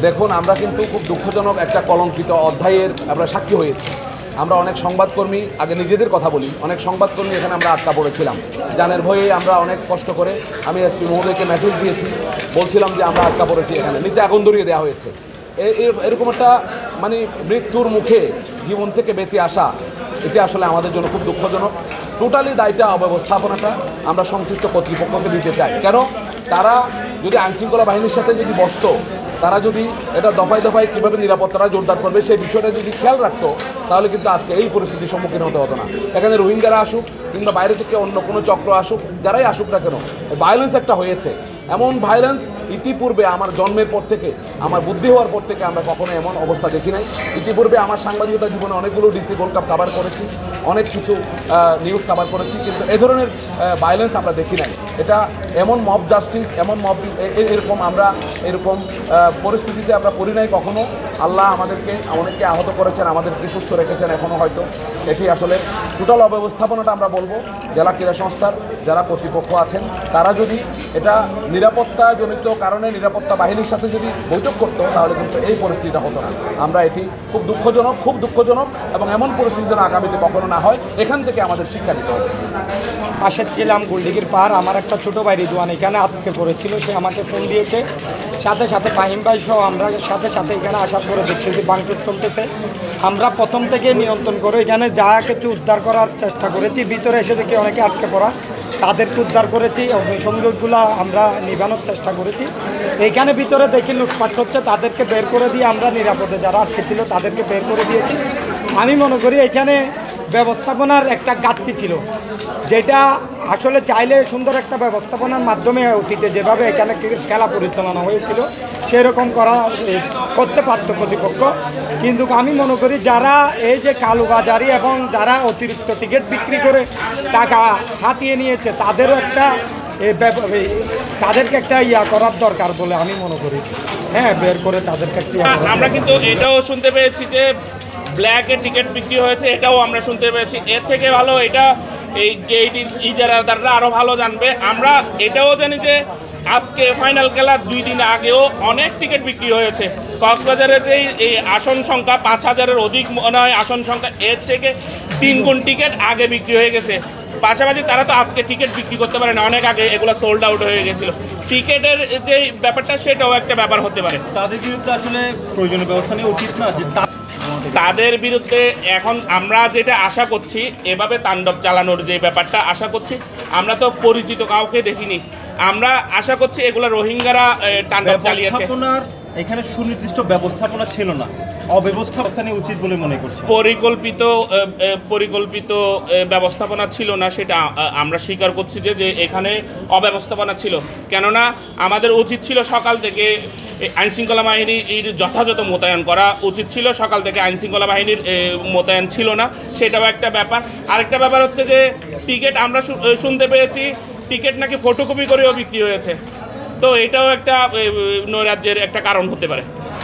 দেখুন, আমরা কিন্তু খুব দুঃখজনক একটা কলঙ্কিত অধ্যায়ের আমরা সাক্ষী হয়েছি। আমরা অনেক সংবাদকর্মী, আগে নিজেদের কথা বলি, অনেক সংবাদকর্মী এখানে আমরা আটকা পড়েছিলাম। জানের ভয়ে আমরা অনেক কষ্ট করে আমি এসপি মহোদয়কে মেসেজ দিয়েছি, বলছিলাম যে আমরা আটকা পড়েছি, এখানে নিচে আগুন ধরিয়ে দেওয়া হয়েছে। এরকম একটা মানে মৃত্যুর মুখে জীবন থেকে বেঁচে আসা, এটা আসলে আমাদের জন্য খুব দুঃখজনক। টোটালি দায়টা অব্যবস্থাপনাটা আমরা সংশ্লিষ্ট কর্তৃপক্ষকে দিতে চাই। কেন, তারা যদি আইনশৃঙ্খলা বাহিনীর সাথে যদি বসতো, তারা যদি এটা দফায় দফায় কীভাবে নিরাপত্তাটা জোরদার করবে সেই বিষয়টা যদি খেয়াল রাখতো, তাহলে কিন্তু আজকে এই পরিস্থিতির সম্মুখীন হতে হতো না। এখানে রোহিঙ্গারা আসুক কিংবা বাইরে থেকে অন্য কোনো চক্র আসুক, যারাই আসুক না কেন, ভায়োলেন্স একটা হয়েছে। এমন ভায়োলেন্স ইতিপূর্বে আমার জন্মের পর থেকে, আমার বুদ্ধি হওয়ার পর থেকে আমরা কখনো এমন অবস্থা দেখি নাই। ইতিপূর্বে আমার সাংবাদিকতা জীবনে অনেকগুলো ডিসি গোল্ড কাপ কাভার করেছি, অনেক কিছু নিউজ কাভার করেছি, কিন্তু এ ধরনের ভায়োলেন্স আমরা দেখি নাই। এটা এমন মব জাস্টিস, এমন মব এরকম আমরা এরকম পরিস্থিতিতে আমরা পড়ি নাই কখনো। আল্লাহ আমাদেরকে অনেককে আহত করেছেন, আমাদেরকে সুস্থ রেখেছেন এখনও হয়তো। এটি আসলে টোটাল অব্যবস্থাপনাটা আমরা বলবো জেলা ক্রীড়া সংস্থার যারা কর্তৃপক্ষ আছেন, তারা যদি এটা নিরাপত্তাজনিত কারণে নিরাপত্তা বাহিনীর সাথে যদি বৈঠক করতো, তাহলে কিন্তু এই পরিস্থিতিটা হতো না। আমরা এটি খুব দুঃখজনক এবং এমন পরিস্থিতি যেন আগামীতে কখনো না হয়, এখান থেকে আমাদের শিক্ষা নিতে হবে। পাশে ছিলাম গোলডিগির পাহাড়, আমার একটা ছোটো ভাই রিদওয়ান এখানে আটকে পড়েছিল, সে আমাকে ফোন দিয়েছে। সাথে সাথে ফাহিম ভাই সহ আমরা সাথে সাথে এখানে আসার পরে দেখতেছি ভাঙচুর চলতেছে। আমরা প্রথম থেকে নিয়ন্ত্রণ করে এখানে যা কিছু উদ্ধার করার চেষ্টা করেছি। ভিতরে এসে দেখি অনেকে আটকে পড়া, তাদেরকে উদ্ধার করেছি। অগ্নিসংযোগগুলো আমরা নিভানোর চেষ্টা করেছি। এইখানে ভিতরে দেখি লুটপাট হচ্ছে, তাদেরকে বের করে দিয়ে আমরা নিরাপদে যারা আটকে ছিল তাদেরকে বের করে দিয়েছি। আমি মনে করি এখানে ব্যবস্থাপনার একটা ঘাটতি ছিল, যেটা আসলে চাইলে সুন্দর একটা ব্যবস্থাপনার মাধ্যমে অতীতে যেভাবে এখানে খেলা পরিচালনা হয়েছিল সেরকম করতে পারত কর্তৃপক্ষ। কিন্তু আমি মনে করি যারা এই যে কালোবাজারি এবং যারা অতিরিক্ত টিকিট বিক্রি করে টাকা হাতিয়ে নিয়েছে, তাদেরও একটা তাদেরকে একটা করার দরকার বলে আমি মনে করি। হ্যাঁ, বের করে তাদেরকে একটা আমরা কিন্তু এটাও শুনতে পেয়েছি যে ব্ল্যাকে টিকিট বিক্রি হয়েছে, এটাও আমরা শুনতে পেয়েছি। এর থেকে ভালো এটা এই ইজারাদাররা আরও ভালো জানবে। আমরা এটাও জানি যে আজকে ফাইনাল খেলার 2 দিন আগেও অনেক টিকিট বিক্রি হয়েছে। কক্সবাজারের যে এই আসন সংখ্যা 5000-এর অধিক মনে হয় আসন সংখ্যা, এর থেকে 3 গুণ টিকিট আগে বিক্রি হয়ে গেছে। পাশাপাশি তারা তো আজকে টিকিট বিক্রি করতে পারে না, অনেক আগে এগুলো সোল্ড আউট হয়ে গেছিলো। টিকিটের যে ব্যাপারটা সেটাও একটা ব্যাপার হতে পারে। তাদের বিরুদ্ধে আসলে প্রয়োজনীয় ব্যবস্থা নেওয়া উচিত না, যে তাদের বিরুদ্ধে এখন আমরা যেটা আশা করছি, এভাবে তাণ্ডব চালানোর যে ব্যাপারটা আশা করছি, আমরা তো পরিচিত কাউকে দেখিনি। আমরা আশা করছি এগুলো রোহিঙ্গারা তাণ্ডব চালিয়েছে। এখানে সুনির্দিষ্ট ব্যবস্থাপনা ছিল না, অব্যবস্থাপনা নেওয়া উচিত বলে মনে করছি। পরিকল্পিত ব্যবস্থাপনা ছিল না, সেটা আমরা স্বীকার করছি যে এখানে অব্যবস্থাপনা ছিল। কেননা আমাদের উচিত ছিল সকাল থেকে আইনশৃঙ্খলা বাহিনীর যথাযথ মোতায়েন করা উচিত ছিল। সকাল থেকে আইনশৃঙ্খলা বাহিনীর মোতায়েন ছিল না, সেটাও একটা ব্যাপার। আরেকটা ব্যাপার হচ্ছে যে টিকিট আমরা শুনতে পেয়েছি টিকিট নাকি ফটোকপি করেও বিক্রি হয়েছে। তো এটাও একটা নৈরাজ্যের একটা কারণ হতে পারে।